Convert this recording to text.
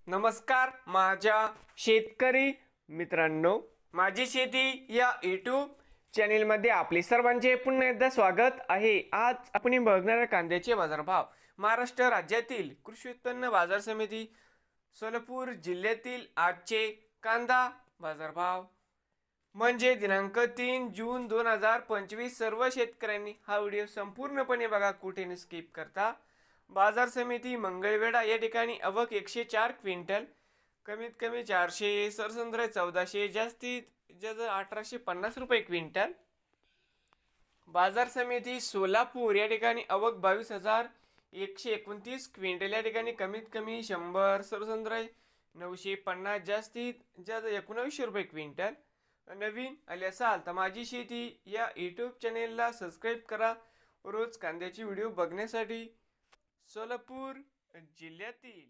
नमस्कार माझ्या शेतकरी मित्रांनो, माझी शेती या यूट्यूब चॅनेलमध्ये आपले सर्वांचे पुन्हा एकदा स्वागत आहे। आज आपण बघणार कांद्याचे बाजारभाव। महाराष्ट्र राज्यातील कृषी उत्पन्न बाजार समिती सोलापूर जिल्ह्यातील आजचे कांदा बाजारभाव म्हणजे दिनांक 3 जून 2025। सर्व शेतकऱ्यांनी हा व्हिडिओ संपूर्णपणे बघा, कुठे स्किप करता। बाजार समिती मंगळवेढा या ठिकाणी आवक 104 क्विंटल, कमीत कमी 400, सरसंद्र 1400, जास्तीत जास्त 1850 रुपये क्विंटल। बाजार समिती सोलापूर या ठिकाणी आवक 22,129 क्विंटल, या ठिकाणी कमीत कमी 100, सरसंद्र 950, जास्तीत जास्त 1900 रुपये क्विंटल। नवीन आले असाल तर माझी शेती या यूट्यूब चॅनेलला सबस्क्राईब करा, रोज कांद्याची व्हिडिओ बघण्यासाठी। सोलापूर जिल्ह्यातील